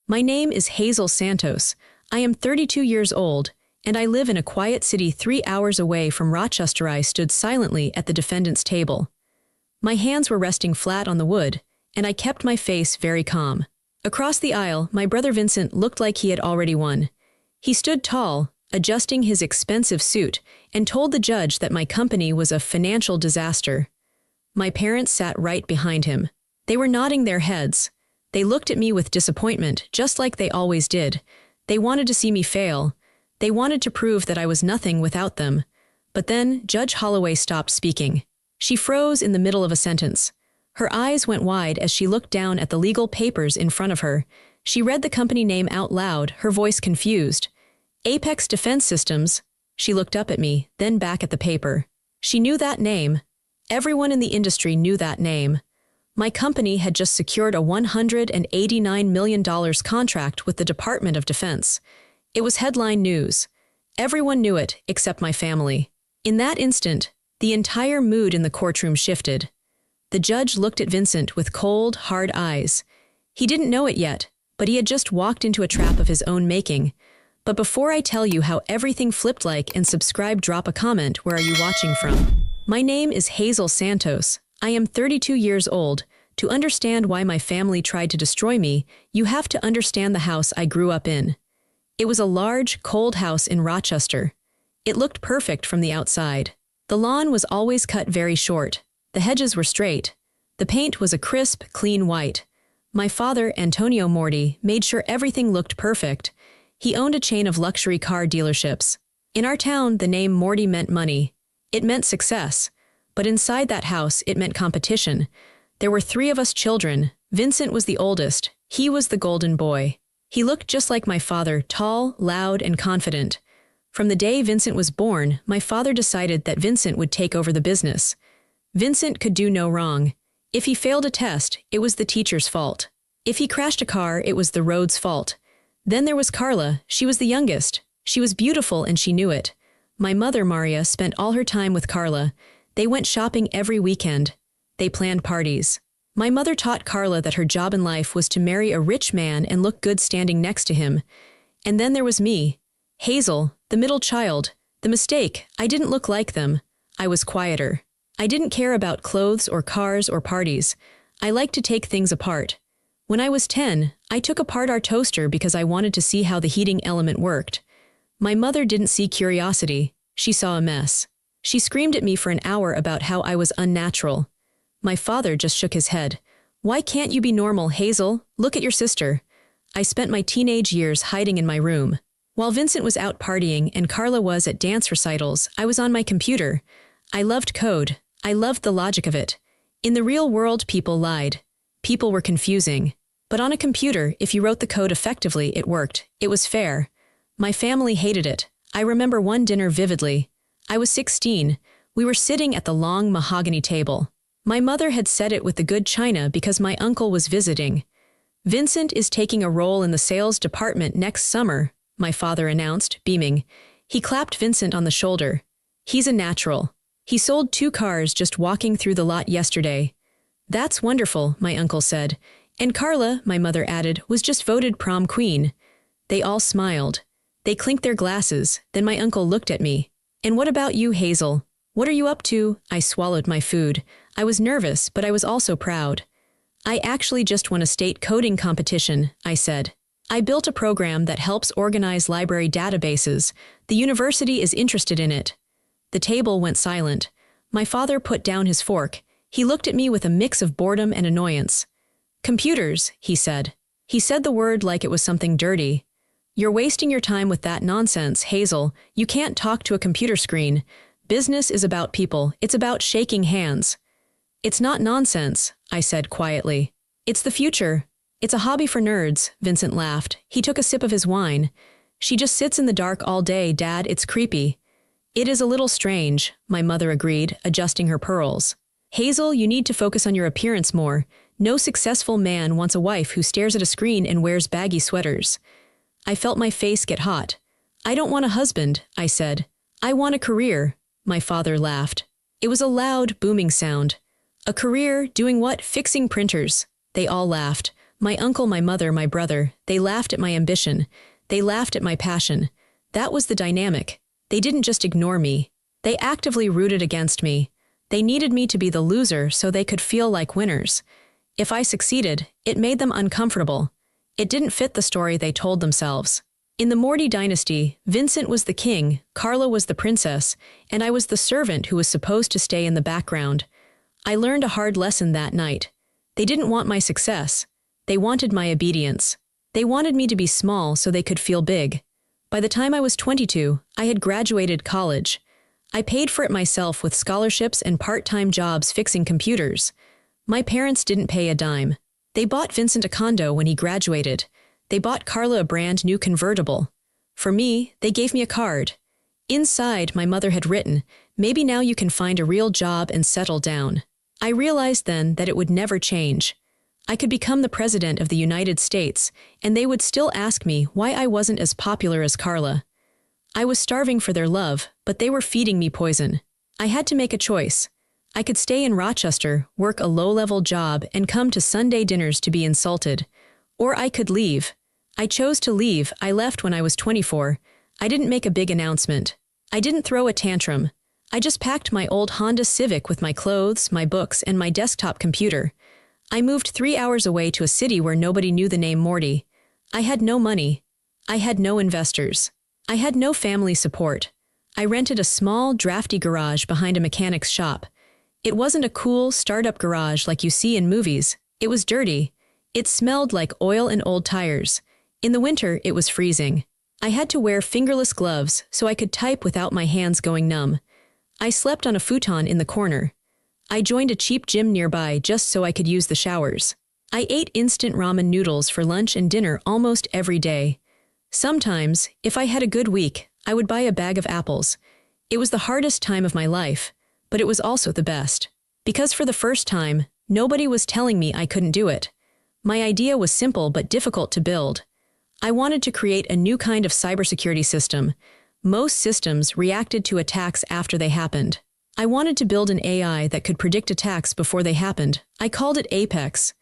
My name is Hazel Santos. I am 32 years old, and I live in a quiet city 3 hours away from Rochester. I stood silently at the defendant's table. My hands were resting flat on the wood, and I kept my face very calm. Across the aisle, my brother Vincent looked like he had already won. He stood tall, adjusting his expensive suit, and told the judge that my company was a financial disaster. My parents sat right behind him. They were nodding their heads. They looked at me with disappointment, just like they always did. They wanted to see me fail. They wanted to prove that I was nothing without them. But then Judge Holloway stopped speaking. She froze in the middle of a sentence. Her eyes went wide as she looked down at the legal papers in front of her. She read the company name out loud, her voice confused. Apex Defense Systems. She looked up at me, then back at the paper. She knew that name. Everyone in the industry knew that name. My company had just secured a $189 million contract with the Department of Defense. It was headline news. Everyone knew it, except my family. In that instant, the entire mood in the courtroom shifted. The judge looked at Vincent with cold, hard eyes. He didn't know it yet, but he had just walked into a trap of his own making. But before I tell you how everything flipped, like and subscribe, drop a comment. Where are you watching from? My name is Hazel Santos. I am 32 years old. To understand why my family tried to destroy me, you have to understand the house I grew up in. It was a large, cold house in Rochester. It looked perfect from the outside. The lawn was always cut very short. The hedges were straight. The paint was a crisp, clean white. My father, Antonio Morty, made sure everything looked perfect. He owned a chain of luxury car dealerships. In our town, the name Morty meant money. It meant success. But inside that house, it meant competition. There were 3 of us children. Vincent was the oldest. He was the golden boy. He looked just like my father, tall, loud, and confident. From the day Vincent was born, my father decided that Vincent would take over the business. Vincent could do no wrong. If he failed a test, it was the teacher's fault. If he crashed a car, it was the road's fault. Then there was Carla. She was the youngest. She was beautiful and she knew it. My mother, Maria, spent all her time with Carla. They went shopping every weekend. They planned parties. My mother taught Carla that her job in life was to marry a rich man and look good standing next to him. And then there was me, Hazel, the middle child. The mistake, I didn't look like them. I was quieter. I didn't care about clothes or cars or parties. I liked to take things apart. When I was 10, I took apart our toaster because I wanted to see how the heating element worked. My mother didn't see curiosity. She saw a mess. She screamed at me for an hour about how I was unnatural. My father just shook his head. Why can't you be normal, Hazel? Look at your sister. I spent my teenage years hiding in my room. While Vincent was out partying and Carla was at dance recitals, I was on my computer. I loved code. I loved the logic of it. In the real world, people lied. People were confusing. But on a computer, if you wrote the code effectively, it worked. It was fair. My family hated it. I remember one dinner vividly. I was 16. We were sitting at the long mahogany table. My mother had set it with the good china because my uncle was visiting. Vincent is taking a role in the sales department next summer, my father announced, beaming. He clapped Vincent on the shoulder. He's a natural. He sold 2 cars just walking through the lot yesterday. That's wonderful, my uncle said. And Carla, my mother added, was just voted prom queen. They all smiled. They clinked their glasses. Then my uncle looked at me. And what about you, Hazel? What are you up to? I swallowed my food. I was nervous, but I was also proud. I actually just won a state coding competition, I said. I built a program that helps organize library databases. The university is interested in it. The table went silent. My father put down his fork. He looked at me with a mix of boredom and annoyance. Computers, he said. He said the word like it was something dirty. You're wasting your time with that nonsense, Hazel. You can't talk to a computer screen. Business is about people. It's about shaking hands. It's not nonsense, I said quietly. It's the future. It's a hobby for nerds, Vincent laughed. He took a sip of his wine. She just sits in the dark all day, Dad. It's creepy. It is a little strange, my mother agreed, adjusting her pearls. Hazel, you need to focus on your appearance more. No successful man wants a wife who stares at a screen and wears baggy sweaters. I felt my face get hot. I don't want a husband, I said. I want a career, my father laughed. It was a loud, booming sound. A career, doing what? Fixing printers. They all laughed. My uncle, my mother, my brother, they laughed at my ambition. They laughed at my passion. That was the dynamic. They didn't just ignore me. They actively rooted against me. They needed me to be the loser so they could feel like winners. If I succeeded, it made them uncomfortable. It didn't fit the story they told themselves. In the Morty dynasty, Vincent was the king, Carla was the princess, and I was the servant who was supposed to stay in the background. I learned a hard lesson that night. They didn't want my success. They wanted my obedience. They wanted me to be small so they could feel big. By the time I was 22, I had graduated college. I paid for it myself with scholarships and part-time jobs fixing computers. My parents didn't pay a dime. They bought Vincent a condo when he graduated. They bought Carla a brand new convertible. For me, they gave me a card. Inside, my mother had written, "Maybe now you can find a real job and settle down." I realized then that it would never change. I could become the president of the United States, and they would still ask me why I wasn't as popular as Carla. I was starving for their love, but they were feeding me poison. I had to make a choice. I could stay in Rochester, work a low-level job, and come to Sunday dinners to be insulted. Or I could leave. I chose to leave. I left when I was 24. I didn't make a big announcement. I didn't throw a tantrum. I just packed my old Honda Civic with my clothes, my books, and my desktop computer. I moved 3 hours away to a city where nobody knew the name Morty. I had no money. I had no investors. I had no family support. I rented a small, drafty garage behind a mechanic's shop. It wasn't a cool, startup garage like you see in movies. It was dirty. It smelled like oil and old tires. In the winter, it was freezing. I had to wear fingerless gloves so I could type without my hands going numb. I slept on a futon in the corner. I joined a cheap gym nearby just so I could use the showers. I ate instant ramen noodles for lunch and dinner almost every day. Sometimes, if I had a good week, I would buy a bag of apples. It was the hardest time of my life, but it was also the best. Because for the first time, nobody was telling me I couldn't do it. My idea was simple but difficult to build. I wanted to create a new kind of cybersecurity system. Most systems reacted to attacks after they happened. I wanted to build an AI that could predict attacks before they happened. I called it Apex.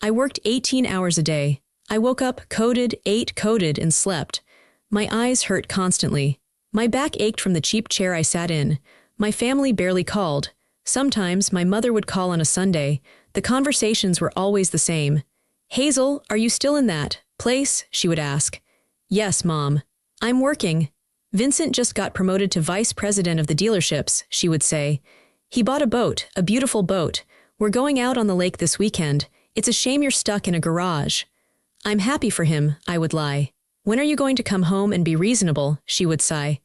I worked 18 hours a day. I woke up, coded, ate, coded, and slept. My eyes hurt constantly. My back ached from the cheap chair I sat in. My family barely called. Sometimes my mother would call on a Sunday. The conversations were always the same. "Hazel, are you still in that place?" she would ask. "Yes, Mom. I'm working." "Vincent just got promoted to vice president of the dealerships," she would say. "He bought a boat, a beautiful boat. We're going out on the lake this weekend. It's a shame you're stuck in a garage." "I'm happy for him," I would lie. "When are you going to come home and be reasonable?" she would sigh.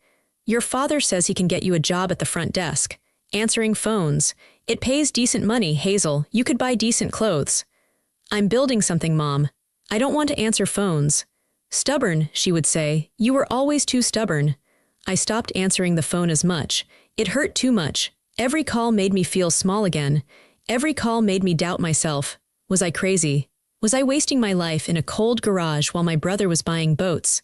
"Your father says he can get you a job at the front desk. Answering phones. It pays decent money, Hazel. You could buy decent clothes." "I'm building something, Mom. I don't want to answer phones." "Stubborn," she would say. "You were always too stubborn." I stopped answering the phone as much. It hurt too much. Every call made me feel small again. Every call made me doubt myself. Was I crazy? Was I wasting my life in a cold garage while my brother was buying boats?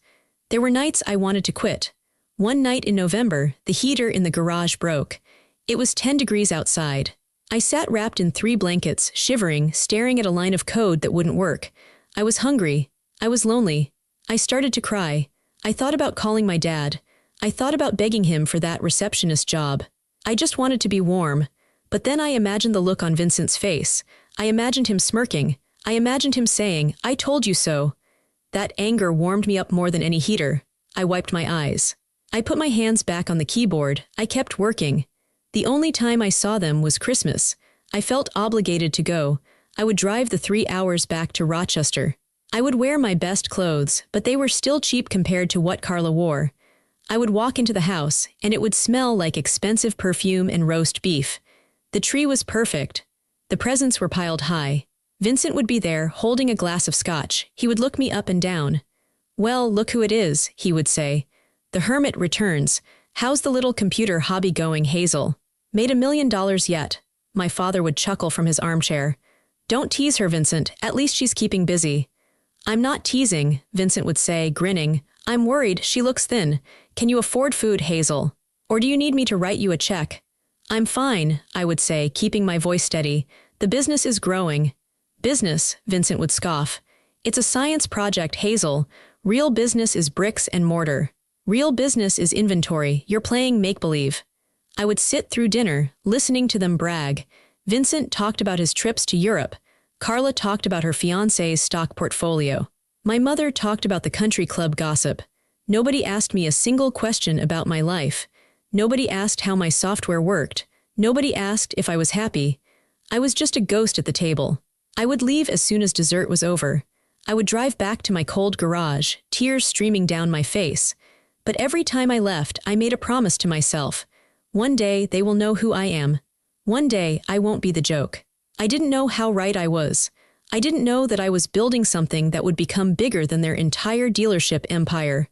There were nights I wanted to quit. One night in November, the heater in the garage broke. It was 10 degrees outside. I sat wrapped in 3 blankets, shivering, staring at a line of code that wouldn't work. I was hungry. I was lonely. I started to cry. I thought about calling my dad. I thought about begging him for that receptionist job. I just wanted to be warm. But then I imagined the look on Vincent's face. I imagined him smirking. I imagined him saying, "I told you so." That anger warmed me up more than any heater. I wiped my eyes. I put my hands back on the keyboard. I kept working. The only time I saw them was Christmas. I felt obligated to go. I would drive the 3 hours back to Rochester. I would wear my best clothes, but they were still cheap compared to what Carla wore. I would walk into the house, and it would smell like expensive perfume and roast beef. The tree was perfect. The presents were piled high. Vincent would be there, holding a glass of scotch. He would look me up and down. "Well, look who it is," he would say. "The hermit returns. How's the little computer hobby going, Hazel? Made $1 million yet?" My father would chuckle from his armchair. "Don't tease her, Vincent. At least she's keeping busy." "I'm not teasing," Vincent would say, grinning. "I'm worried. She looks thin. Can you afford food, Hazel? Or do you need me to write you a check?" "I'm fine," I would say, keeping my voice steady. "The business is growing." "Business," Vincent would scoff. It's a science project, Hazel. Real business is bricks and mortar. Real business is inventory. You're playing make-believe. I would sit through dinner, listening to them brag. Vincent talked about his trips to Europe. Carla talked about her fiancé's stock portfolio. My mother talked about the country club gossip. Nobody asked me a single question about my life. Nobody asked how my software worked. Nobody asked if I was happy. I was just a ghost at the table. I would leave as soon as dessert was over. I would drive back to my cold garage, tears streaming down my face. But every time I left, I made a promise to myself. One day, they will know who I am. One day, I won't be the joke. I didn't know how right I was. I didn't know that I was building something that would become bigger than their entire dealership empire.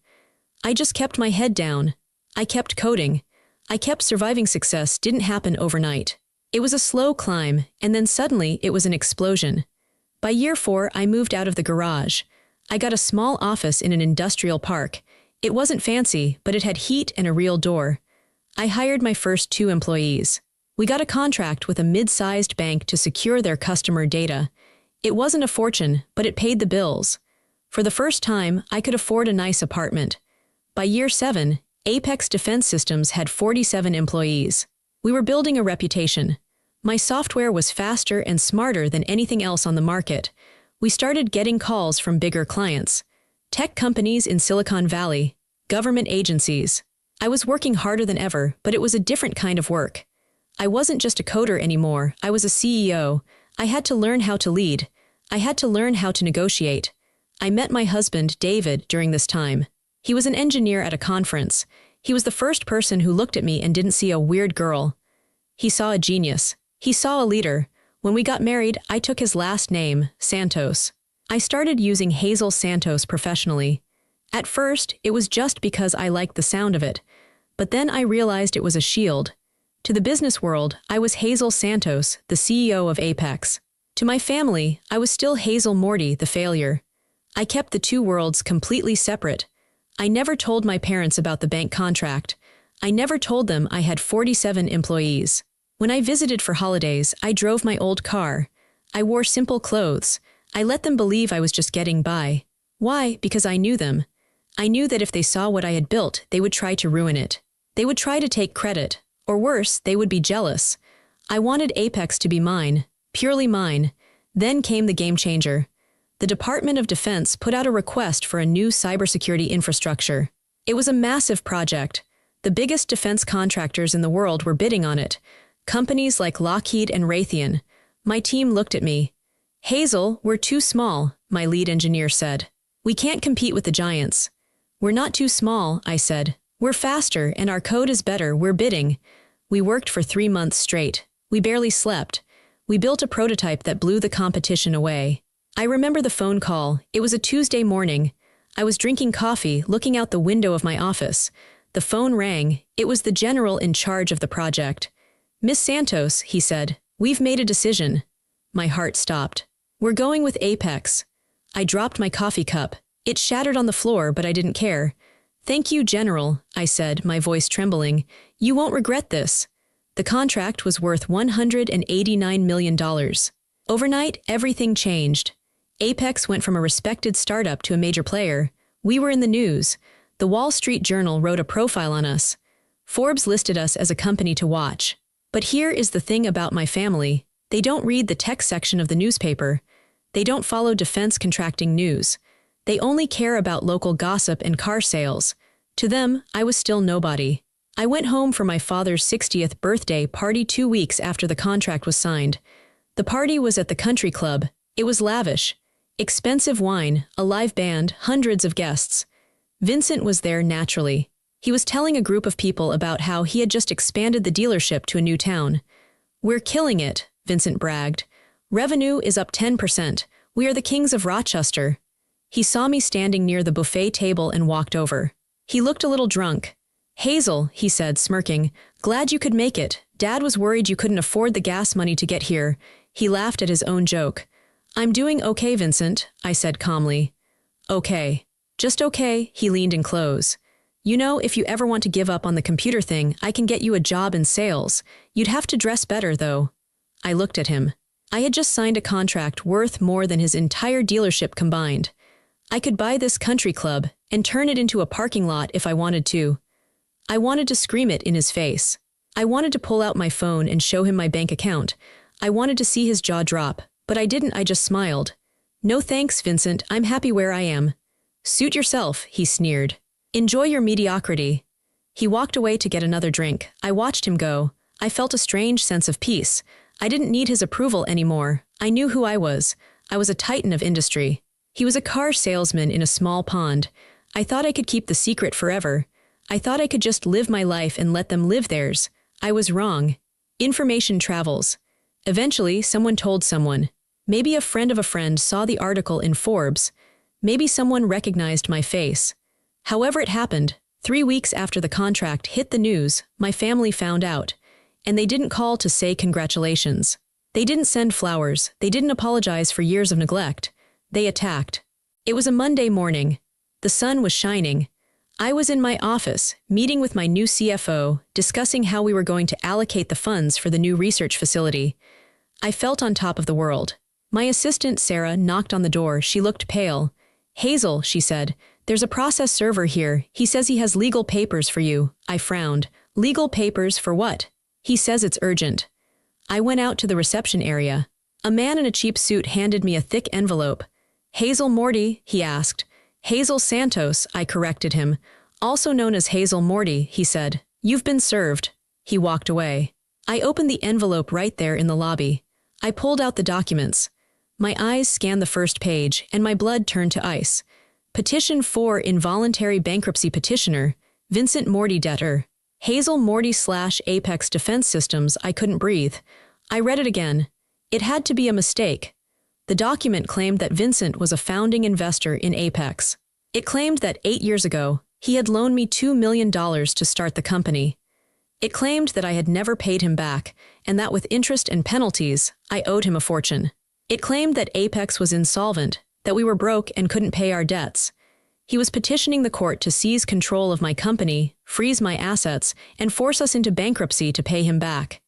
I just kept my head down. I kept coding. I kept surviving. Success didn't happen overnight. It was a slow climb, and then suddenly it was an explosion. By year 4, I moved out of the garage. I got a small office in an industrial park. It wasn't fancy, but it had heat and a real door. I hired my first 2 employees. We got a contract with a mid-sized bank to secure their customer data. It wasn't a fortune, but it paid the bills. For the first time, I could afford a nice apartment. By year 7, Apex Defense Systems had 47 employees. We were building a reputation. My software was faster and smarter than anything else on the market. We started getting calls from bigger clients. Tech companies in Silicon Valley, government agencies. I was working harder than ever, but it was a different kind of work. I wasn't just a coder anymore, I was a CEO. I had to learn how to lead. I had to learn how to negotiate. I met my husband, David, during this time. He was an engineer at a conference. He was the first person who looked at me and didn't see a weird girl. He saw a genius. He saw a leader. When we got married, I took his last name, Santos. I started using Hazel Santos professionally. At first, it was just because I liked the sound of it. But then I realized it was a shield. To the business world, I was Hazel Santos, the CEO of Apex. To my family, I was still Hazel Morty, the failure. I kept the 2 worlds completely separate. I never told my parents about the bank contract. I never told them I had 47 employees. When I visited for holidays, I drove my old car. I wore simple clothes. I let them believe I was just getting by. Why? Because I knew them. I knew that if they saw what I had built, they would try to ruin it. They would try to take credit. Or worse, they would be jealous. I wanted Apex to be mine, purely mine. Then came the game changer. The Department of Defense put out a request for a new cybersecurity infrastructure. It was a massive project. The biggest defense contractors in the world were bidding on it. Companies like Lockheed and Raytheon. My team looked at me. Hazel, we're too small, my lead engineer said. We can't compete with the giants. We're not too small, I said. We're faster and our code is better, we're bidding. We worked for 3 months straight. We barely slept. We built a prototype that blew the competition away. I remember the phone call. It was a Tuesday morning. I was drinking coffee, looking out the window of my office. The phone rang. It was the general in charge of the project. Miss Santos, he said, we've made a decision. My heart stopped. We're going with Apex. I dropped my coffee cup. It shattered on the floor, but I didn't care. Thank you, General, I said, my voice trembling. You won't regret this. The contract was worth $189 million. Overnight, everything changed. Apex went from a respected startup to a major player. We were in the news. The Wall Street Journal wrote a profile on us. Forbes listed us as a company to watch. But here is the thing about my family. They don't read the tech section of the newspaper. They don't follow defense contracting news. They only care about local gossip and car sales. To them, I was still nobody. I went home for my father's 60th birthday party 2 weeks after the contract was signed. The party was at the country club. It was lavish. Expensive wine, a live band, hundreds of guests. Vincent was there naturally. He was telling a group of people about how he had just expanded the dealership to a new town. We're killing it, Vincent bragged. Revenue is up 10%. We are the kings of Rochester. He saw me standing near the buffet table and walked over. He looked a little drunk. Hazel, he said, smirking, glad you could make it. Dad was worried you couldn't afford the gas money to get here. He laughed at his own joke. I'm doing okay, Vincent, I said calmly. Okay. Just okay, he leaned in close. You know, if you ever want to give up on the computer thing, I can get you a job in sales. You'd have to dress better, though. I looked at him. I had just signed a contract worth more than his entire dealership combined. I could buy this country club and turn it into a parking lot if I wanted to. I wanted to scream it in his face. I wanted to pull out my phone and show him my bank account. I wanted to see his jaw drop, but I didn't. I just smiled. "No thanks, Vincent, I'm happy where I am." "Suit yourself," he sneered. "Enjoy your mediocrity." He walked away to get another drink. I watched him go. I felt a strange sense of peace. I didn't need his approval anymore. I knew who I was. I was a titan of industry. He was a car salesman in a small pond. I thought I could keep the secret forever. I thought I could just live my life and let them live theirs. I was wrong. Information travels. Eventually, someone told someone. Maybe a friend of a friend saw the article in Forbes. Maybe someone recognized my face. However it happened, 3 weeks after the contract hit the news, my family found out. And they didn't call to say congratulations. They didn't send flowers. They didn't apologize for years of neglect. They attacked. It was a Monday morning. The sun was shining. I was in my office, meeting with my new CFO, discussing how we were going to allocate the funds for the new research facility. I felt on top of the world. My assistant, Sarah, knocked on the door. She looked pale. "Hazel," she said, "there's a process server here. He says he has legal papers for you." I frowned. "Legal papers for what?" "He says it's urgent." I went out to the reception area. A man in a cheap suit handed me a thick envelope. "Hazel Morty?" he asked. "Hazel Santos," I corrected him. "Also known as Hazel Morty," he said. "You've been served." He walked away. I opened the envelope right there in the lobby. I pulled out the documents. My eyes scanned the first page, and my blood turned to ice. Petition for involuntary bankruptcy petitioner, Vincent Morty debtor. Hazel Morty / Apex Defense Systems. I couldn't breathe. I read it again. It had to be a mistake. The document claimed that Vincent was a founding investor in Apex. It claimed that 8 years ago, he had loaned me $2 million to start the company. It claimed that I had never paid him back, and that with interest and penalties, I owed him a fortune. It claimed that Apex was insolvent, that we were broke and couldn't pay our debts. He was petitioning the court to seize control of my company, freeze my assets, and force us into bankruptcy to pay him back.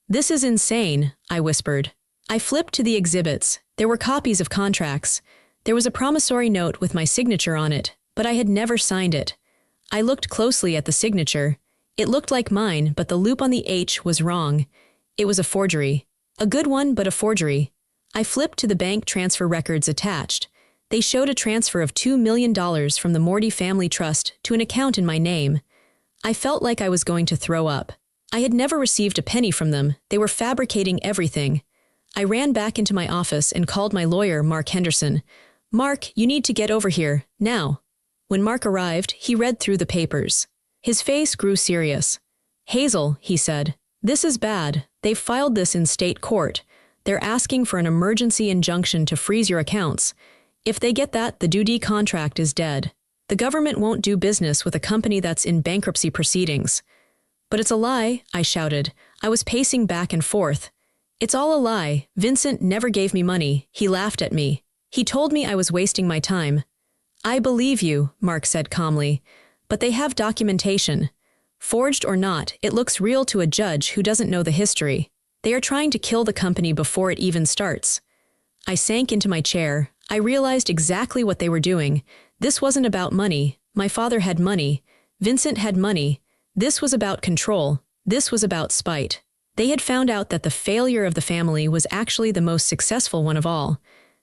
"This is insane," I whispered. I flipped to the exhibits. There were copies of contracts. There was a promissory note with my signature on it, but I had never signed it. I looked closely at the signature. It looked like mine, but the loop on the H was wrong. It was a forgery. A good one, but a forgery. I flipped to the bank transfer records attached. They showed a transfer of $2 million from the Morty Family Trust to an account in my name. I felt like I was going to throw up. I had never received a penny from them. They were fabricating everything. I ran back into my office and called my lawyer, Mark Henderson. "Mark, you need to get over here, now." When Mark arrived, he read through the papers. His face grew serious. "Hazel," he said, "this is bad. They've filed this in state court. They're asking for an emergency injunction to freeze your accounts. If they get that, the duty contract is dead. The government won't do business with a company that's in bankruptcy proceedings." "But it's a lie," I shouted. I was pacing back and forth. "It's all a lie. Vincent never gave me money." He laughed at me. He told me I was wasting my time. "I believe you," Mark said calmly. "But they have documentation. Forged or not, it looks real to a judge who doesn't know the history. They are trying to kill the company before it even starts." I sank into my chair. I realized exactly what they were doing. This wasn't about money. My father had money. Vincent had money. This was about control. This was about spite. They had found out that the failure of the family was actually the most successful one of all.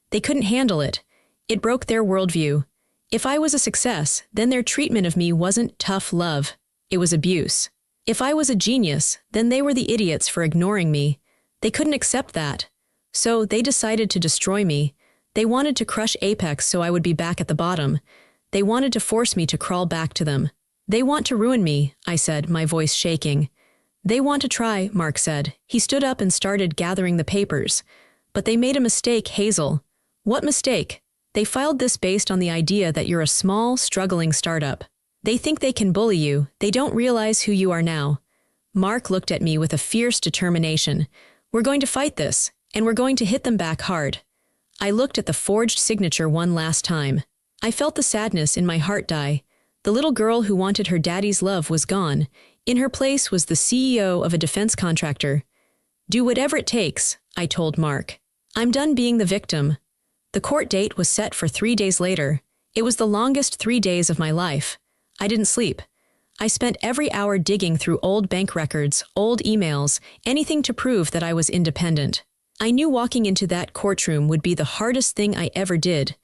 They couldn't handle it. It broke their worldview. If I was a success, then their treatment of me wasn't tough love. It was abuse. If I was a genius, then they were the idiots for ignoring me. They couldn't accept that. So they decided to destroy me. They wanted to crush Apex so I would be back at the bottom. They wanted to force me to crawl back to them. "They want to ruin me," I said, my voice shaking. "They want to try," Mark said. He stood up and started gathering the papers. "But they made a mistake, Hazel." "What mistake?" "They filed this based on the idea that you're a small, struggling startup. They think they can bully you. They don't realize who you are now." Mark looked at me with a fierce determination. "We're going to fight this, and we're going to hit them back hard." I looked at the forged signature one last time. I felt the sadness in my heart die. The little girl who wanted her daddy's love was gone. In her place was the CEO of a defense contractor. "Do whatever it takes," I told Mark. I'm done being the victim. The court date was set for 3 days later. It was the longest 3 days of my life. I didn't sleep. I spent every hour digging through old bank records, old emails, anything to prove that I was independent. I knew walking into that courtroom would be the hardest thing I ever did.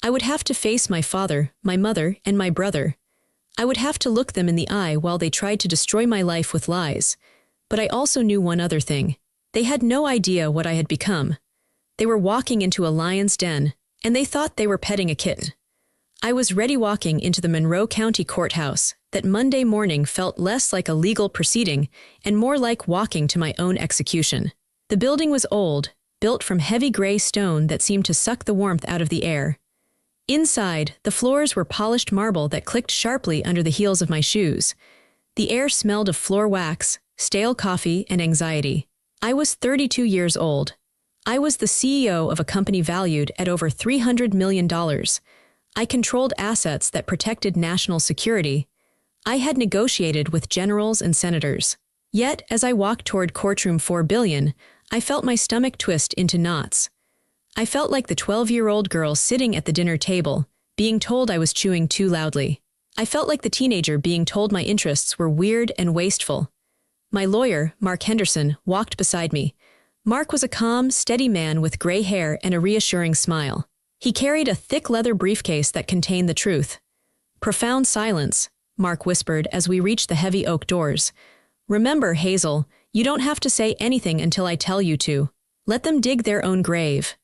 I would have to face my father, my mother, and my brother. I would have to look them in the eye while they tried to destroy my life with lies. But I also knew one other thing. They had no idea what I had become. They were walking into a lion's den, and they thought they were petting a kitten. I was ready walking into the Monroe County Courthouse. That Monday morning felt less like a legal proceeding and more like walking to my own execution. The building was old, built from heavy gray stone that seemed to suck the warmth out of the air. Inside, the floors were polished marble that clicked sharply under the heels of my shoes. The air smelled of floor wax, stale coffee, and anxiety. I was 32 years old. I was the CEO of a company valued at over $300 million. I controlled assets that protected national security. I had negotiated with generals and senators. Yet, as I walked toward courtroom 4 billion, I felt my stomach twist into knots. I felt like the 12-year-old girl sitting at the dinner table, being told I was chewing too loudly. I felt like the teenager being told my interests were weird and wasteful. My lawyer, Mark Henderson, walked beside me. Mark was a calm, steady man with gray hair and a reassuring smile. He carried a thick leather briefcase that contained the truth. Profound silence, Mark whispered as we reached the heavy oak doors. Remember, Hazel, you don't have to say anything until I tell you to. Let them dig their own grave.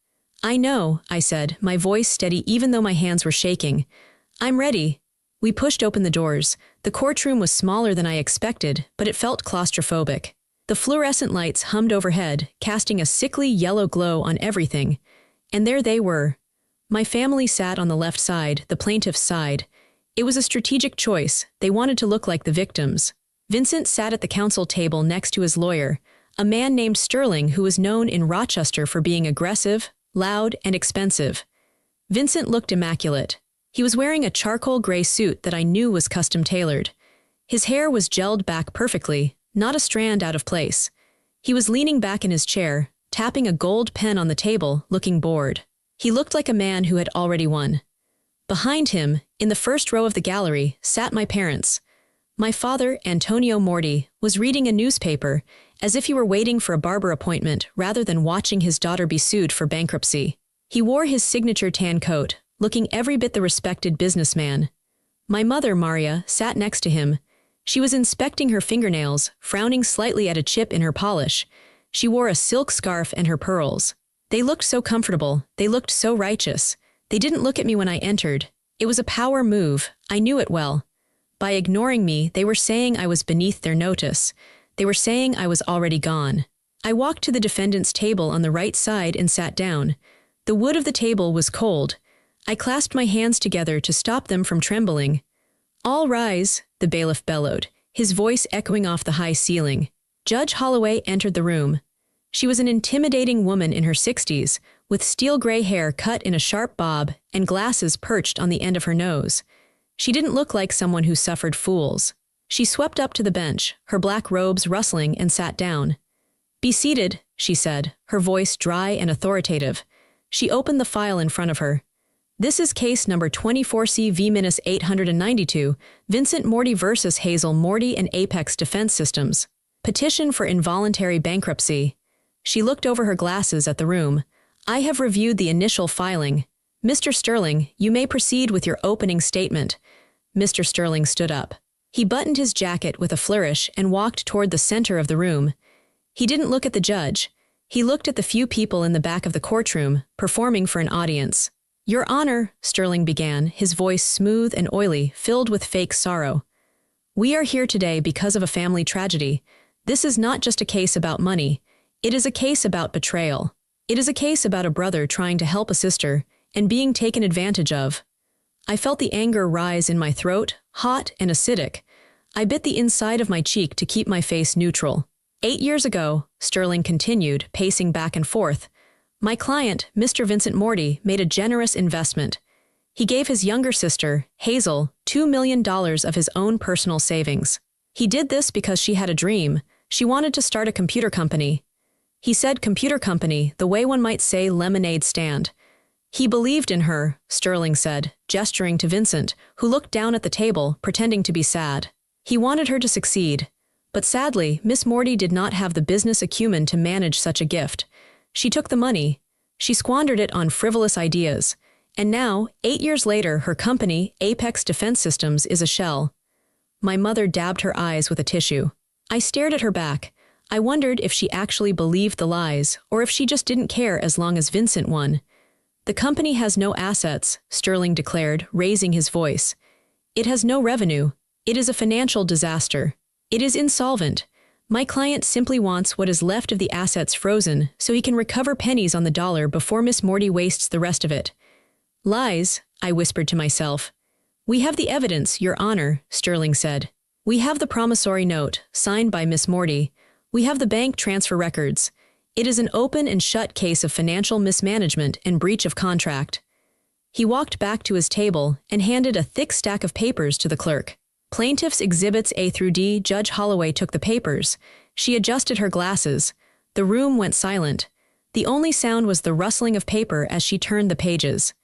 I know, I said, my voice steady even though my hands were shaking. I'm ready. We pushed open the doors. The courtroom was smaller than I expected, but it felt claustrophobic. The fluorescent lights hummed overhead, casting a sickly yellow glow on everything. And there they were. My family sat on the left side, the plaintiff's side. It was a strategic choice. They wanted to look like the victims. Vincent sat at the counsel table next to his lawyer, a man named Sterling who was known in Rochester for being aggressive, loud, and expensive. Vincent looked immaculate. He was wearing a charcoal gray suit that I knew was custom-tailored. His hair was gelled back perfectly, not a strand out of place. He was leaning back in his chair, tapping a gold pen on the table, looking bored. He looked like a man who had already won. Behind him, in the first row of the gallery, sat my parents. My father, Antonio Morty, was reading a newspaper, as if he were waiting for a barber appointment rather than watching his daughter be sued for bankruptcy. He wore his signature tan coat, looking every bit the respected businessman. My mother, Maria, sat next to him. She was inspecting her fingernails, frowning slightly at a chip in her polish. She wore a silk scarf and her pearls. They looked so comfortable, they looked so righteous. They didn't look at me when I entered. It was a power move, I knew it well. By ignoring me, they were saying I was beneath their notice. They were saying I was already gone. I walked to the defendant's table on the right side and sat down. The wood of the table was cold. I clasped my hands together to stop them from trembling. All rise, the bailiff bellowed, his voice echoing off the high ceiling. Judge Holloway entered the room. She was an intimidating woman in her 60s, with steel gray hair cut in a sharp bob and glasses perched on the end of her nose. She didn't look like someone who suffered fools. She swept up to the bench, her black robes rustling, and sat down. "Be seated," she said, her voice dry and authoritative. She opened the file in front of her. "This is case number 24CV-892, Vincent Morty versus Hazel Morty and Apex Defense Systems. Petition for involuntary bankruptcy." She looked over her glasses at the room. "I have reviewed the initial filing. Mr. Sterling, you may proceed with your opening statement." Mr. Sterling stood up. He buttoned his jacket with a flourish and walked toward the center of the room. He didn't look at the judge. He looked at the few people in the back of the courtroom, performing for an audience. "Your Honor," Sterling began, his voice smooth and oily, filled with fake sorrow. "We are here today because of a family tragedy. This is not just a case about money. It is a case about betrayal. It is a case about a brother trying to help a sister and being taken advantage of." I felt the anger rise in my throat, hot and acidic. I bit the inside of my cheek to keep my face neutral. 8 years ago, Sterling continued, pacing back and forth, my client, Mr. Vincent Morty, made a generous investment. He gave his younger sister, Hazel, $2 million of his own personal savings. He did this because she had a dream. She wanted to start a computer company. He said computer company, the way one might say lemonade stand. He believed in her, Sterling said, gesturing to Vincent, who looked down at the table, pretending to be sad. He wanted her to succeed. But sadly, Miss Morty did not have the business acumen to manage such a gift. She took the money. She squandered it on frivolous ideas. And now, 8 years later, her company, Apex Defense Systems, is a shell. My mother dabbed her eyes with a tissue. I stared at her back. I wondered if she actually believed the lies, or if she just didn't care as long as Vincent won. The company has no assets, Sterling declared, raising his voice. It has no revenue. It is a financial disaster. It is insolvent. My client simply wants what is left of the assets frozen so he can recover pennies on the dollar before Miss Morty wastes the rest of it. Lies, I whispered to myself. We have the evidence, Your Honor, Sterling said. We have the promissory note, signed by Miss Morty. We have the bank transfer records. It is an open and shut case of financial mismanagement and breach of contract. He walked back to his table and handed a thick stack of papers to the clerk. Plaintiff's Exhibits A through D. Judge Holloway took the papers. She adjusted her glasses. The room went silent. The only sound was the rustling of paper as she turned the pages.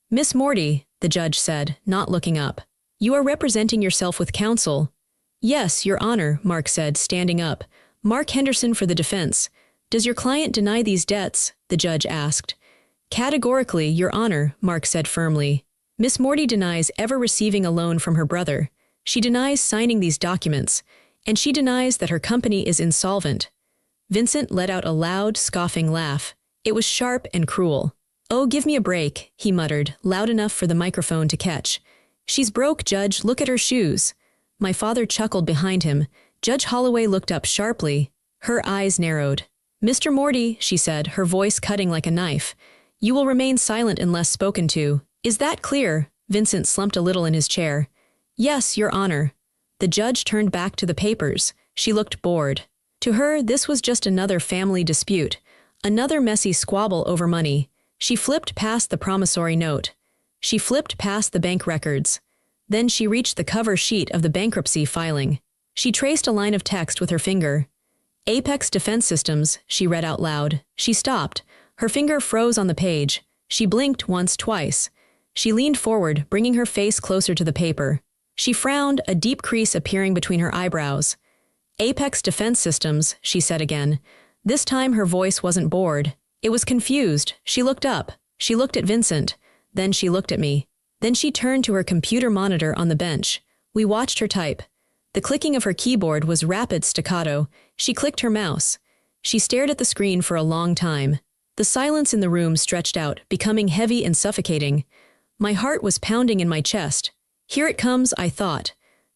Miss Morty, the judge said, not looking up. You are representing yourself with counsel. Yes, Your Honor, Mark said, standing up. Mark Henderson for the defense. Does your client deny these debts? The judge asked. Categorically, Your Honor, Mark said firmly. Miss Morty denies ever receiving a loan from her brother. She denies signing these documents, and she denies that her company is insolvent. Vincent let out a loud, scoffing laugh. It was sharp and cruel. Oh, give me a break, he muttered, loud enough for the microphone to catch. She's broke, Judge, look at her shoes. My father chuckled behind him. Judge Holloway looked up sharply. Her eyes narrowed. Mr. Morty, she said, her voice cutting like a knife. You will remain silent unless spoken to. Is that clear? Vincent slumped a little in his chair. Yes, Your Honor. The judge turned back to the papers. She looked bored. To her, this was just another family dispute. Another messy squabble over money. She flipped past the promissory note. She flipped past the bank records. Then she reached the cover sheet of the bankruptcy filing. She traced a line of text with her finger. Apex Defense Systems, she read out loud. She stopped. Her finger froze on the page. She blinked once, twice. She leaned forward, bringing her face closer to the paper. She frowned, a deep crease appearing between her eyebrows. Apex Defense Systems, she said again. This time her voice wasn't bored. It was confused. She looked up. She looked at Vincent. Then she looked at me. Then she turned to her computer monitor on the bench. We watched her type. The clicking of her keyboard was rapid staccato. She clicked her mouse. She stared at the screen for a long time. The silence in the room stretched out, becoming heavy and suffocating. My heart was pounding in my chest. Here it comes, I thought.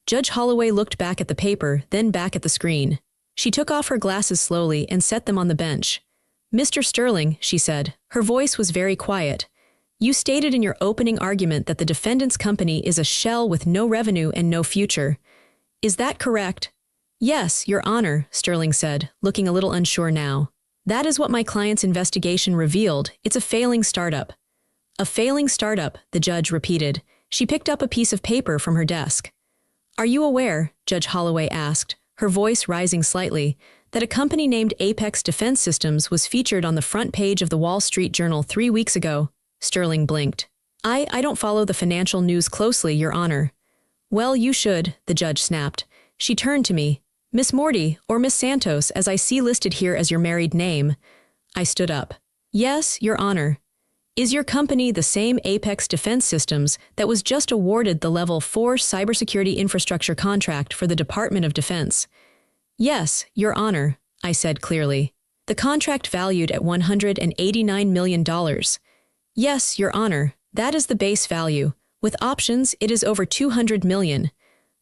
Judge Holloway looked back at the paper, then back at the screen. She took off her glasses slowly and set them on the bench. Mr. Sterling, she said. Her voice was very quiet. You stated in your opening argument that the defendant's company is a shell with no revenue and no future. Is that correct? Yes, Your Honor, Sterling said, looking a little unsure now. That is what my client's investigation revealed. It's a failing startup. A failing startup, the judge repeated. She picked up a piece of paper from her desk. Are you aware, Judge Holloway asked, her voice rising slightly, that a company named Apex Defense Systems was featured on the front page of the Wall Street Journal 3 weeks ago? Sterling blinked. I don't follow the financial news closely, Your Honor. Well, you should, the judge snapped. She turned to me. Miss Morty, or Miss Santos, as I see listed here as your married name. I stood up. Yes, Your Honor. Is your company the same Apex Defense Systems that was just awarded the Level 4 cybersecurity infrastructure contract for the Department of Defense? Yes, Your Honor, I said clearly. The contract valued at $189 million. Yes, Your Honor, that is the base value. With options, it is over $200 million.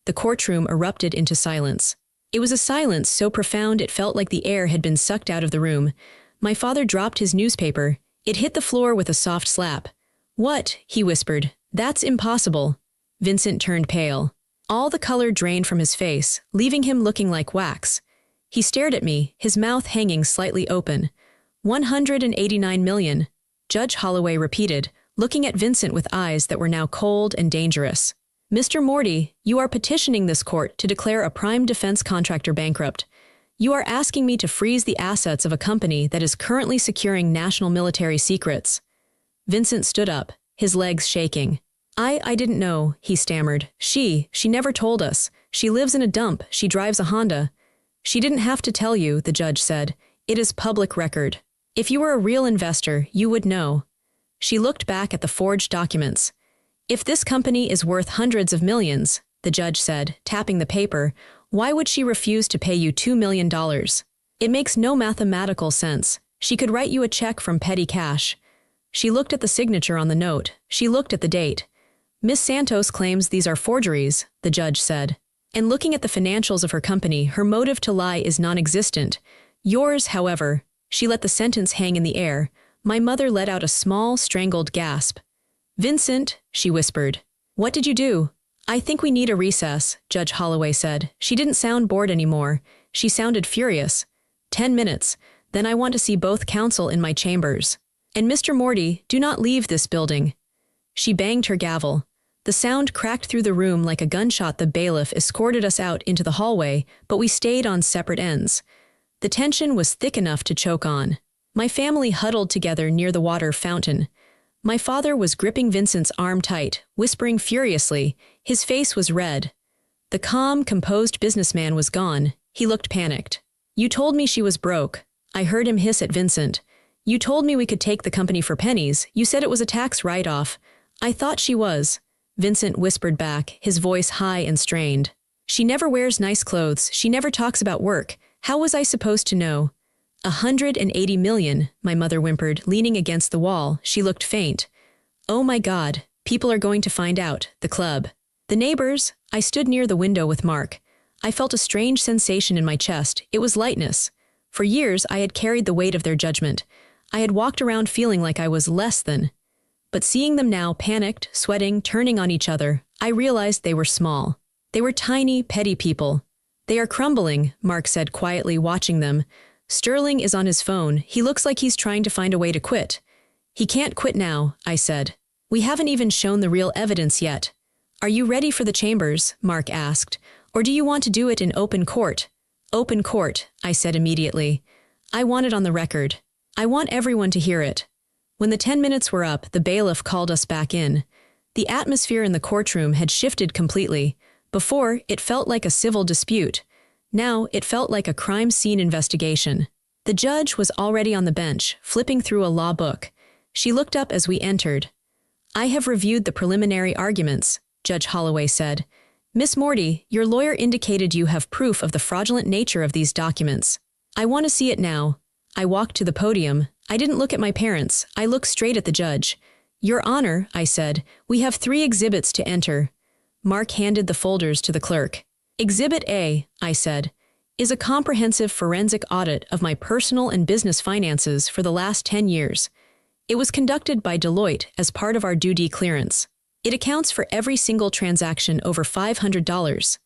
The courtroom erupted into silence. It was a silence so profound it felt like the air had been sucked out of the room. My father dropped his newspaper. It hit the floor with a soft slap. What? He whispered. That's impossible. Vincent turned pale. All the color drained from his face, leaving him looking like wax. He stared at me, his mouth hanging slightly open. $189 million, Judge Holloway repeated, looking at Vincent with eyes that were now cold and dangerous. Mr. Morty, you are petitioning this court to declare a prime defense contractor bankrupt. You are asking me to freeze the assets of a company that is currently securing national military secrets. Vincent stood up, his legs shaking. I didn't know, he stammered. She never told us. She lives in a dump, she drives a Honda. She didn't have to tell you, the judge said. It is public record. If you were a real investor, you would know. She looked back at the forged documents. If this company is worth hundreds of millions, the judge said, tapping the paper, why would she refuse to pay you $2 million? It makes no mathematical sense. She could write you a check from petty cash. She looked at the signature on the note. She looked at the date. Miss Santos claims these are forgeries, the judge said. And looking at the financials of her company, her motive to lie is non-existent. Yours, however, she let the sentence hang in the air. My mother let out a small, strangled gasp. Vincent, she whispered. What did you do? I think we need a recess, Judge Holloway said. She didn't sound bored anymore. She sounded furious. 10 minutes, then I want to see both counsel in my chambers. And Mr. Morty, do not leave this building. She banged her gavel. The sound cracked through the room like a gunshot. The bailiff escorted us out into the hallway, but we stayed on separate ends. The tension was thick enough to choke on. My family huddled together near the water fountain. My father was gripping Vincent's arm tight, whispering furiously. His face was red. The calm, composed businessman was gone. He looked panicked. You told me she was broke. I heard him hiss at Vincent. You told me we could take the company for pennies. You said it was a tax write-off. I thought she was. Vincent whispered back, his voice high and strained. She never wears nice clothes. She never talks about work. How was I supposed to know? 180 million, my mother whimpered, leaning against the wall. She looked faint. Oh my God, people are going to find out. The club. The neighbors. I stood near the window with Mark. I felt a strange sensation in my chest. It was lightness. For years, I had carried the weight of their judgment. I had walked around feeling like I was less than. But seeing them now, panicked, sweating, turning on each other, I realized they were small. They were tiny, petty people. They are crumbling, Mark said quietly, watching them. Sterling is on his phone. He looks like he's trying to find a way to quit. He can't quit now, I said. We haven't even shown the real evidence yet. Are you ready for the chambers? Mark asked. Or do you want to do it in open court? Open court, I said immediately. I want it on the record. I want everyone to hear it. When the 10 minutes were up, the bailiff called us back in. The atmosphere in the courtroom had shifted completely. Before, it felt like a civil dispute. Now, it felt like a crime scene investigation. The judge was already on the bench, flipping through a law book. She looked up as we entered. I have reviewed the preliminary arguments, Judge Holloway said. Miss Morty, your lawyer indicated you have proof of the fraudulent nature of these documents. I want to see it now. I walked to the podium. I didn't look at my parents. I looked straight at the judge. Your Honor, I said, we have 3 exhibits to enter. Mark handed the folders to the clerk. Exhibit A, I said, is a comprehensive forensic audit of my personal and business finances for the last 10 years. It was conducted by Deloitte as part of our due clearance. It accounts for every single transaction over $500.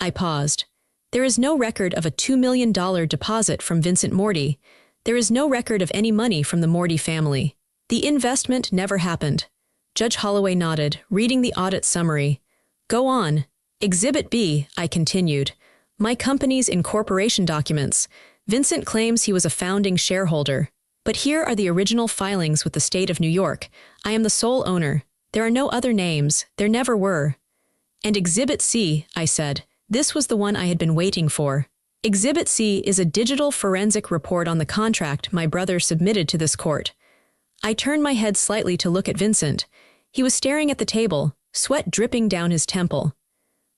I paused. There is no record of a $2 million deposit from Vincent Morty. There is no record of any money from the Morty family. The investment never happened. Judge Holloway nodded, reading the audit summary. Go on. Exhibit B, I continued. My company's incorporation documents. Vincent claims he was a founding shareholder. But here are the original filings with the state of New York. I am the sole owner. There are no other names. There never were. And Exhibit C, I said. This was the one I had been waiting for. Exhibit C is a digital forensic report on the contract my brother submitted to this court. I turned my head slightly to look at Vincent. He was staring at the table, sweat dripping down his temple.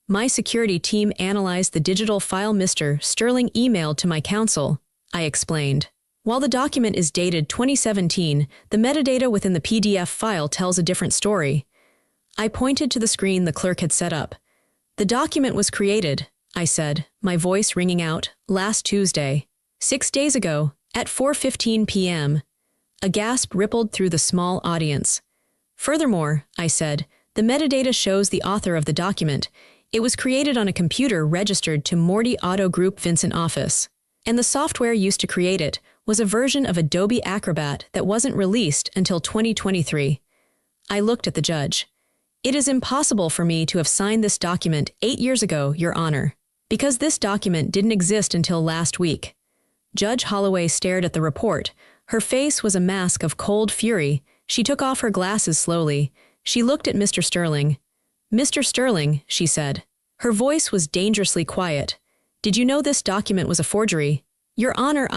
My security team analyzed the digital file Mr. Sterling emailed to my counsel, I explained. While the document is dated 2017, the metadata within the PDF file tells a different story. I pointed to the screen the clerk had set up. The document was created, I said, my voice ringing out, last Tuesday. 6 days ago, at 4:15 p.m. A gasp rippled through the small audience. Furthermore, I said, the metadata shows the author of the document. It was created on a computer registered to Morty Auto Group Vincent Office. And the software used to create it was a version of Adobe Acrobat that wasn't released until 2023. I looked at the judge. It is impossible for me to have signed this document 8 years ago, Your Honor. Because this document didn't exist until last week. Judge Holloway stared at the report. Her face was a mask of cold fury. She took off her glasses slowly. She looked at Mr. Sterling. "Mr. Sterling," she said. Her voice was dangerously quiet. "Did you know this document was a forgery?" "Your Honor,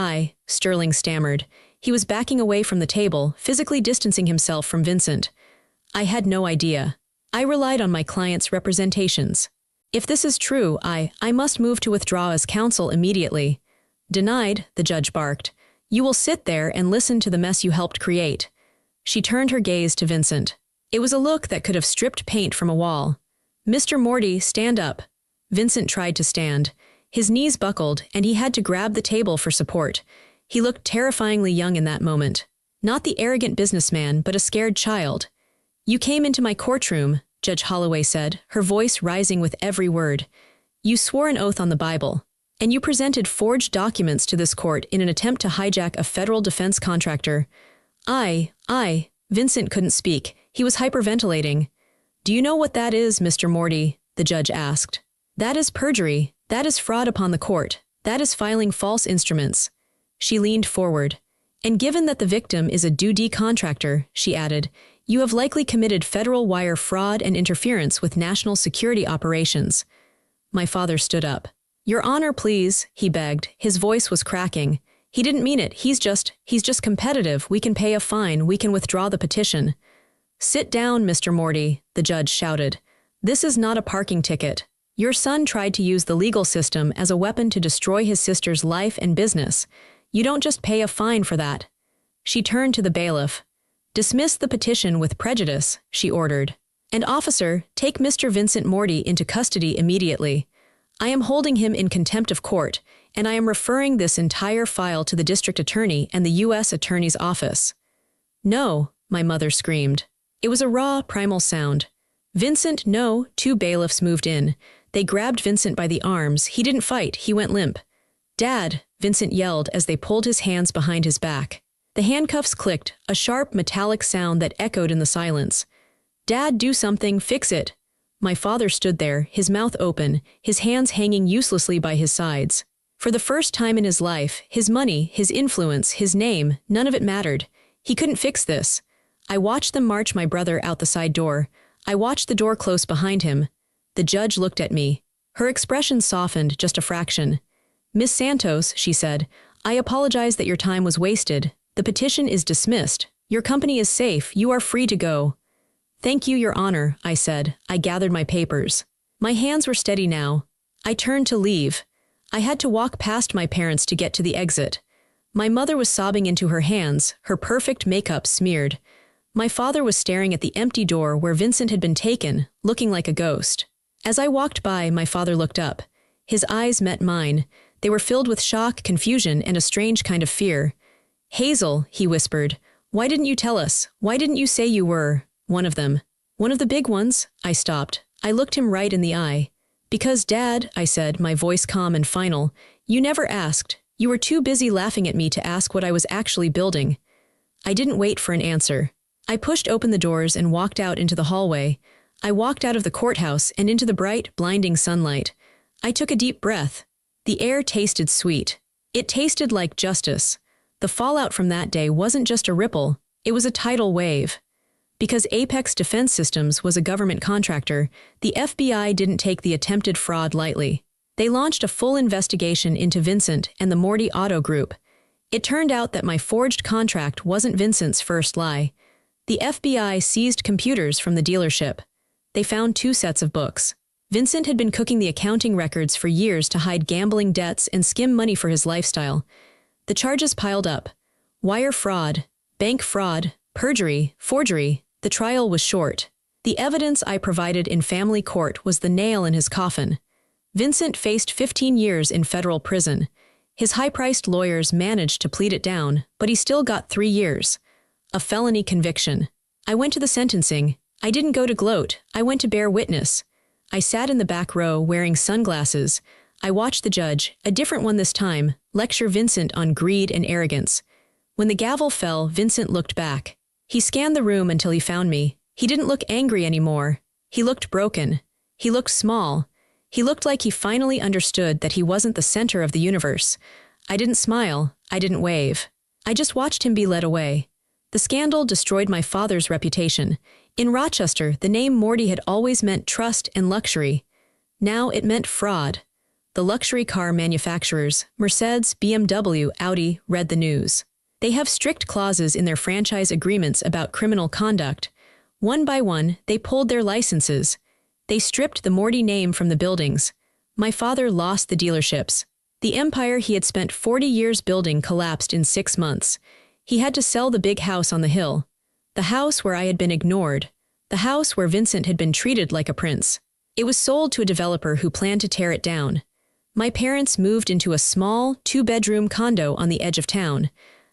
Sterling stammered. He was backing away from the table, physically distancing himself from Vincent. "I had no idea. I relied on my client's representations. If this is true, I must move to withdraw as counsel immediately." "Denied," the judge barked. "You will sit there and listen to the mess you helped create." She turned her gaze to Vincent. It was a look that could have stripped paint from a wall. "Mr. Morty, stand up." Vincent tried to stand. His knees buckled, and he had to grab the table for support. He looked terrifyingly young in that moment. Not the arrogant businessman, but a scared child. "You came into my courtroom," Judge Holloway said, her voice rising with every word. "You swore an oath on the Bible. And you presented forged documents to this court in an attempt to hijack a federal defense contractor." Vincent couldn't speak. He was hyperventilating. "Do you know what that is, Mr. Morty?" the judge asked. "That is perjury. That is fraud upon the court. That is filing false instruments." She leaned forward. "And given that the victim is a 2D contractor," she added, "you have likely committed federal wire fraud and interference with national security operations." My father stood up. "Your Honor, please," he begged. His voice was cracking. "He didn't mean it. He's just competitive. We can pay a fine. We can withdraw the petition." "Sit down, Mr. Morty," the judge shouted. "This is not a parking ticket. Your son tried to use the legal system as a weapon to destroy his sister's life and business. You don't just pay a fine for that." She turned to the bailiff. "Dismiss the petition with prejudice," she ordered. "And officer, take Mr. Vincent Morty into custody immediately. I am holding him in contempt of court, and I am referring this entire file to the district attorney and the U.S. Attorney's office." "No," my mother screamed. It was a raw, primal sound. "Vincent, no." Two bailiffs moved in. They grabbed Vincent by the arms. He didn't fight. He went limp. "Dad," Vincent yelled as they pulled his hands behind his back. The handcuffs clicked, a sharp, metallic sound that echoed in the silence. "Dad, do something, fix it." My father stood there, his mouth open, his hands hanging uselessly by his sides. For the first time in his life, his money, his influence, his name, none of it mattered. He couldn't fix this. I watched them march my brother out the side door. I watched the door close behind him. The judge looked at me. Her expression softened just a fraction. "Miss Santos," she said, "I apologize that your time was wasted. The petition is dismissed. Your company is safe. You are free to go." "Thank you, Your Honor," I said. I gathered my papers. My hands were steady now. I turned to leave. I had to walk past my parents to get to the exit. My mother was sobbing into her hands, her perfect makeup smeared. My father was staring at the empty door where Vincent had been taken, looking like a ghost. As I walked by, my father looked up. His eyes met mine. They were filled with shock, confusion, and a strange kind of fear. "Hazel," he whispered, "why didn't you tell us? Why didn't you say you were one of them?" "One of the big ones?" I stopped. I looked him right in the eye. "Because, Dad," I said, my voice calm and final, "you never asked. You were too busy laughing at me to ask what I was actually building." I didn't wait for an answer. I pushed open the doors and walked out into the hallway. I walked out of the courthouse and into the bright, blinding sunlight. I took a deep breath. The air tasted sweet. It tasted like justice. The fallout from that day wasn't just a ripple, it was a tidal wave. Because Apex Defense Systems was a government contractor, the FBI didn't take the attempted fraud lightly. They launched a full investigation into Vincent and the Morty Auto Group. It turned out that my forged contract wasn't Vincent's first lie. The FBI seized computers from the dealership. They found 2 sets of books. Vincent had been cooking the accounting records for years to hide gambling debts and skim money for his lifestyle. The charges piled up. Wire fraud, bank fraud, perjury, forgery. The trial was short. The evidence I provided in family court was the nail in his coffin. Vincent faced 15 years in federal prison. His high-priced lawyers managed to plead it down, but he still got 3 years. A felony conviction. I went to the sentencing. I didn't go to gloat. I went to bear witness. I sat in the back row wearing sunglasses. I watched the judge, a different one this time, lecture Vincent on greed and arrogance. When the gavel fell, Vincent looked back. He scanned the room until he found me. He didn't look angry anymore. He looked broken. He looked small. He looked like he finally understood that he wasn't the center of the universe. I didn't smile. I didn't wave. I just watched him be led away. The scandal destroyed my father's reputation. In Rochester, the name Morty had always meant trust and luxury. Now it meant fraud. The luxury car manufacturers, Mercedes, BMW, Audi, read the news. They have strict clauses in their franchise agreements about criminal conduct. One by one, they pulled their licenses. They stripped the Morty name from the buildings. My father lost the dealerships. The empire he had spent 40 years building collapsed in 6 months. He had to sell the big house on the hill. The house where I had been ignored. The house where Vincent had been treated like a prince. It was sold to a developer who planned to tear it down. My parents moved into a small, 2-bedroom condo on the edge of town.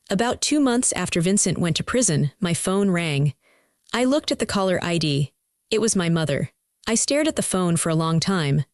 About 2 months after Vincent went to prison, my phone rang. I looked at the caller ID. It was my mother. I stared at the phone for a long time.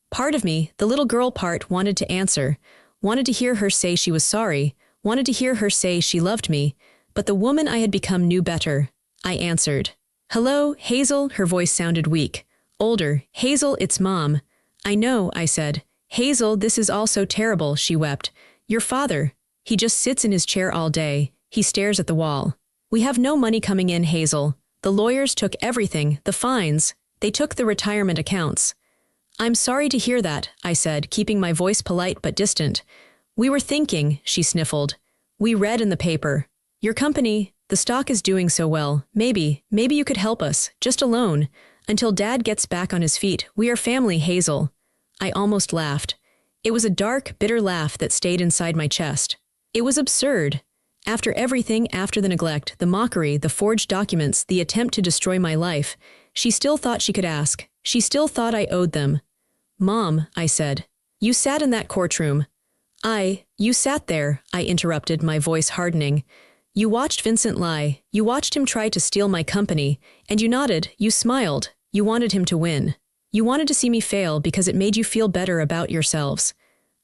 Part of me, the little girl part, wanted to answer, wanted to hear her say she was sorry, wanted to hear her say she loved me, but the woman I had become knew better. I answered. "Hello, Hazel," her voice sounded weak. Older. "Hazel, it's Mom." "I know," I said. "Hazel, this is all so terrible," she wept. "Your father. He just sits in his chair all day. He stares at the wall. We have no money coming in, Hazel. The lawyers took everything, the fines. They took the retirement accounts." "I'm sorry to hear that," I said, keeping my voice polite but distant. "We were thinking," she sniffled. "We read in the paper. Your company, the stock is doing so well. Maybe you could help us, just a loan. Until Dad gets back on his feet. We are family, Hazel." I almost laughed. It was a dark, bitter laugh that stayed inside my chest. It was absurd. After everything, after the neglect, the mockery, the forged documents, the attempt to destroy my life, she still thought she could ask. She still thought I owed them. "Mom," I said. "You sat in that courtroom." You sat there," I interrupted, my voice hardening. "You watched Vincent lie. You watched him try to steal my company. And you nodded, you smiled. You wanted him to win. You wanted to see me fail because it made you feel better about yourselves."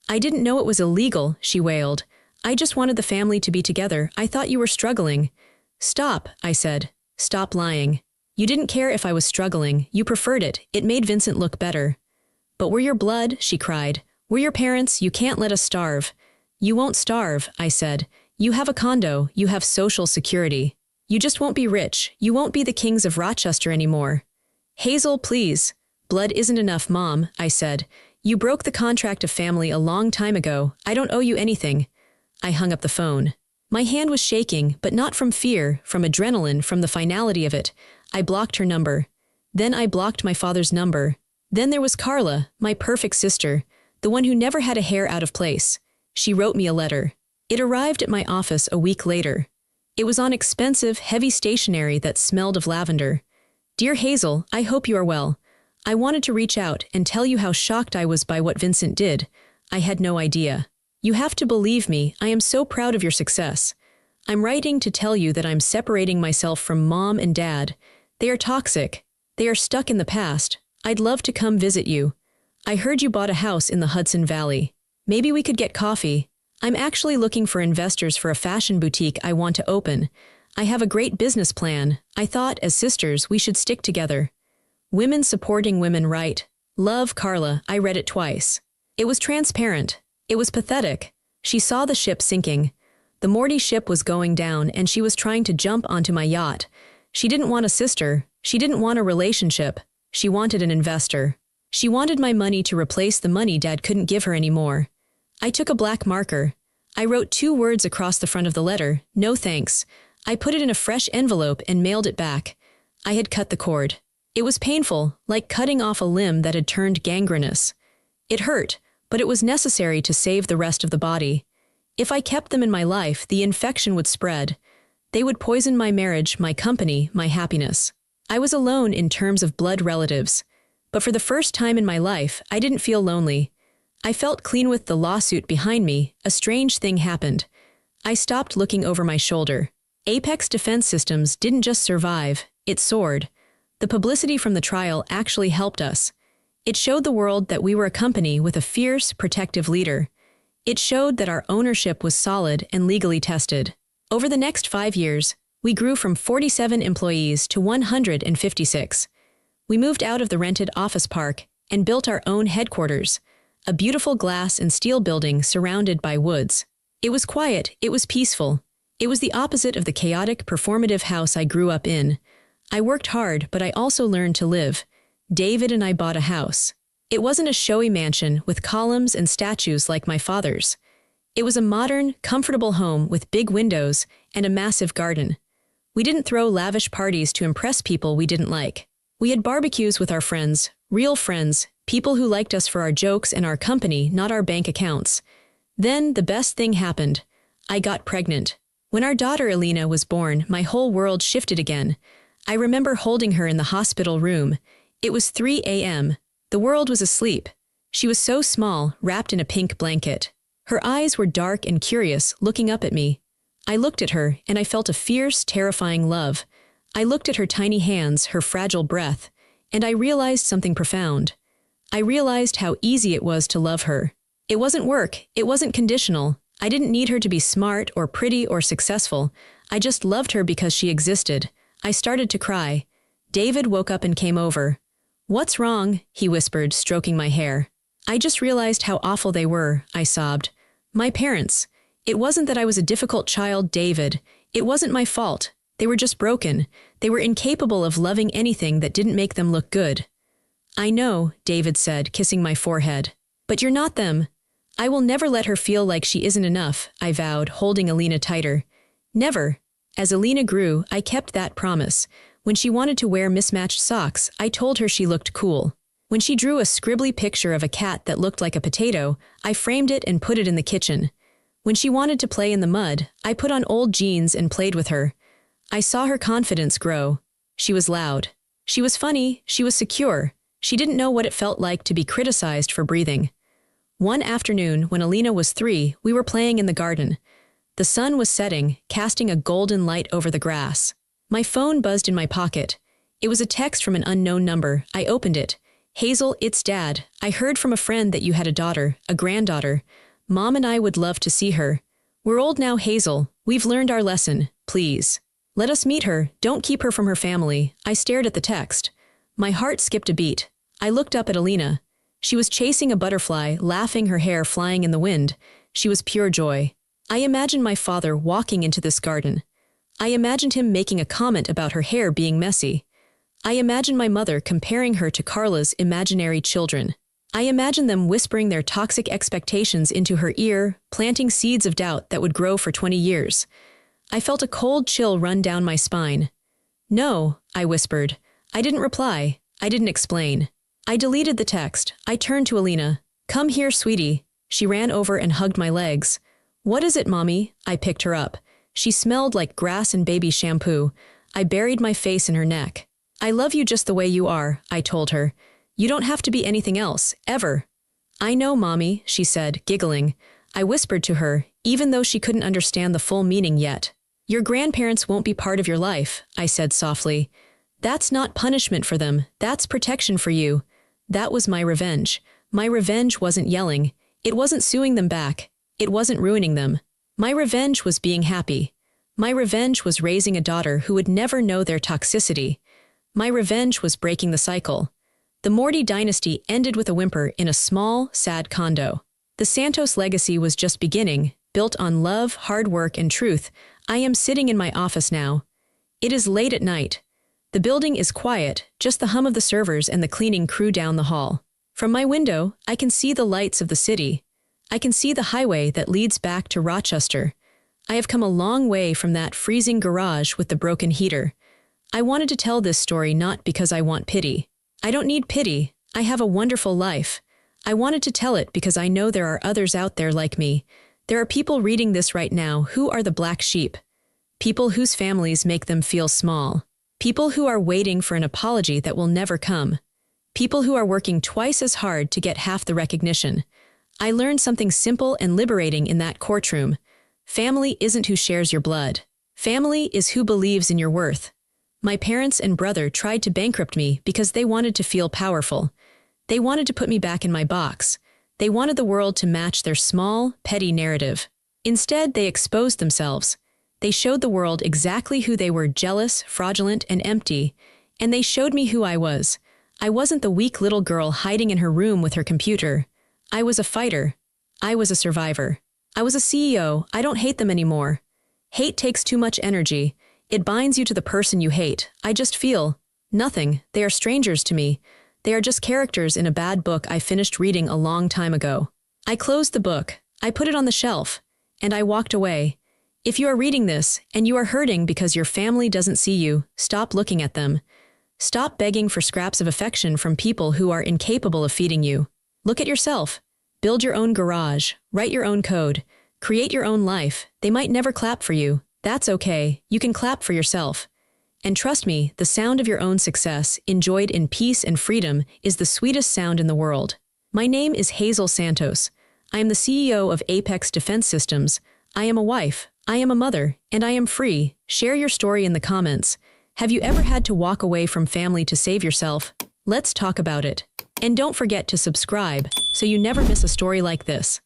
"I didn't know it was illegal," she wailed. "I just wanted the family to be together. I thought you were struggling." "Stop," I said. "Stop lying. You didn't care if I was struggling. You preferred it. It made Vincent look better." "But we're your blood," she cried. "We're your parents. You can't let us starve." "You won't starve," I said. "You have a condo. You have social security. You just won't be rich. You won't be the kings of Rochester anymore." "Hazel, please." "Blood isn't enough, Mom," I said. "You broke the contract of family a long time ago. I don't owe you anything." I hung up the phone. My hand was shaking, but not from fear, from adrenaline, from the finality of it. I blocked her number. Then I blocked my father's number. Then there was Carla, my perfect sister, the one who never had a hair out of place. She wrote me a letter. It arrived at my office a week later. It was on expensive, heavy stationery that smelled of lavender. "Dear Hazel, I hope you are well. I wanted to reach out and tell you how shocked I was by what Vincent did. I had no idea. You have to believe me, I am so proud of your success. I'm writing to tell you that I'm separating myself from Mom and Dad. They are toxic. They are stuck in the past. I'd love to come visit you. I heard you bought a house in the Hudson Valley. Maybe we could get coffee. I'm actually looking for investors for a fashion boutique I want to open. I have a great business plan. I thought, as sisters, we should stick together. Women supporting women, right? Love, Carla." I read it twice. It was transparent. It was pathetic. She saw the ship sinking. The Morty ship was going down, and she was trying to jump onto my yacht. She didn't want a sister. She didn't want a relationship. She wanted an investor. She wanted my money to replace the money Dad couldn't give her anymore. I took a black marker. I wrote 2 words across the front of the letter, "No thanks." I put it in a fresh envelope and mailed it back. I had cut the cord. It was painful, like cutting off a limb that had turned gangrenous. It hurt, but it was necessary to save the rest of the body. If I kept them in my life, the infection would spread. They would poison my marriage, my company, my happiness. I was alone in terms of blood relatives. But for the first time in my life, I didn't feel lonely. I felt clean. With the lawsuit behind me, a strange thing happened. I stopped looking over my shoulder. Apex Defense Systems didn't just survive, it soared. The publicity from the trial actually helped us. It showed the world that we were a company with a fierce, protective leader. It showed that our ownership was solid and legally tested. Over the next 5 years, we grew from 47 employees to 156. We moved out of the rented office park and built our own headquarters, a beautiful glass and steel building surrounded by woods. It was quiet, it was peaceful. It was the opposite of the chaotic, performative house I grew up in. I worked hard, but I also learned to live. David and I bought a house. It wasn't a showy mansion with columns and statues like my father's. It was a modern, comfortable home with big windows and a massive garden. We didn't throw lavish parties to impress people we didn't like. We had barbecues with our friends, real friends, people who liked us for our jokes and our company, not our bank accounts. Then the best thing happened. I got pregnant. When our daughter Alina was born, my whole world shifted again. I remember holding her in the hospital room. It was 3 a.m. The world was asleep. She was so small, wrapped in a pink blanket. Her eyes were dark and curious, looking up at me. I looked at her, and I felt a fierce, terrifying love. I looked at her tiny hands, her fragile breath, and I realized something profound. I realized how easy it was to love her. It wasn't work, it wasn't conditional. I didn't need her to be smart or pretty or successful. I just loved her because she existed. I started to cry. David woke up and came over. "What's wrong?" he whispered, stroking my hair. "I just realized how awful they were," I sobbed. "My parents. It wasn't that I was a difficult child, David. It wasn't my fault. They were just broken. They were incapable of loving anything that didn't make them look good." "I know," David said, kissing my forehead. "But you're not them." "I will never let her feel like she isn't enough," I vowed, holding Alina tighter. "Never." As Alina grew, I kept that promise. When she wanted to wear mismatched socks, I told her she looked cool. When she drew a scribbly picture of a cat that looked like a potato, I framed it and put it in the kitchen. When she wanted to play in the mud, I put on old jeans and played with her. I saw her confidence grow. She was loud. She was funny. She was secure. She didn't know what it felt like to be criticized for breathing. One afternoon, when Alina was 3, we were playing in the garden. The sun was setting, casting a golden light over the grass. My phone buzzed in my pocket. It was a text from an unknown number. I opened it. "Hazel, it's Dad. I heard from a friend that you had a daughter, a granddaughter. Mom and I would love to see her. We're old now, Hazel. We've learned our lesson. Please. Let us meet her. Don't keep her from her family." I stared at the text. My heart skipped a beat. I looked up at Alina. She was chasing a butterfly, laughing, her hair flying in the wind. She was pure joy. I imagined my father walking into this garden. I imagined him making a comment about her hair being messy. I imagined my mother comparing her to Carla's imaginary children. I imagined them whispering their toxic expectations into her ear, planting seeds of doubt that would grow for 20 years. I felt a cold chill run down my spine. "No," I whispered. I didn't reply. I didn't explain. I deleted the text. I turned to Alina. "Come here, sweetie." She ran over and hugged my legs. "What is it, Mommy?" I picked her up. She smelled like grass and baby shampoo. I buried my face in her neck. "I love you just the way you are," I told her. "You don't have to be anything else, ever." "I know, Mommy," she said, giggling. I whispered to her, even though she couldn't understand the full meaning yet. "Your grandparents won't be part of your life," I said softly. "That's not punishment for them, that's protection for you." That was my revenge. My revenge wasn't yelling. It wasn't suing them back. It wasn't ruining them. My revenge was being happy. My revenge was raising a daughter who would never know their toxicity. My revenge was breaking the cycle. The Morty dynasty ended with a whimper in a small, sad condo. The Santos legacy was just beginning, built on love, hard work, and truth. I am sitting in my office now. It is late at night. The building is quiet, just the hum of the servers and the cleaning crew down the hall. From my window, I can see the lights of the city. I can see the highway that leads back to Rochester. I have come a long way from that freezing garage with the broken heater. I wanted to tell this story not because I want pity. I don't need pity. I have a wonderful life. I wanted to tell it because I know there are others out there like me. There are people reading this right now who are the black sheep. People whose families make them feel small. People who are waiting for an apology that will never come. People who are working twice as hard to get half the recognition. I learned something simple and liberating in that courtroom. Family isn't who shares your blood. Family is who believes in your worth. My parents and brother tried to bankrupt me because they wanted to feel powerful. They wanted to put me back in my box. They wanted the world to match their small, petty narrative. Instead, they exposed themselves. They showed the world exactly who they were: jealous, fraudulent, and empty. And they showed me who I was. I wasn't the weak little girl hiding in her room with her computer. I was a fighter. I was a survivor. I was a CEO. I don't hate them anymore. Hate takes too much energy. It binds you to the person you hate. I just feel nothing. They are strangers to me. They are just characters in a bad book I finished reading a long time ago. I closed the book. I put it on the shelf. And I walked away. If you are reading this, and you are hurting because your family doesn't see you, stop looking at them. Stop begging for scraps of affection from people who are incapable of feeding you. Look at yourself. Build your own garage. Write your own code. Create your own life. They might never clap for you. That's okay. You can clap for yourself. And trust me, the sound of your own success, enjoyed in peace and freedom, is the sweetest sound in the world. My name is Hazel Santos. I am the CEO of Apex Defense Systems. I am a wife. I am a mother. And I am free. Share your story in the comments. Have you ever had to walk away from family to save yourself? Let's talk about it. And don't forget to subscribe so you never miss a story like this.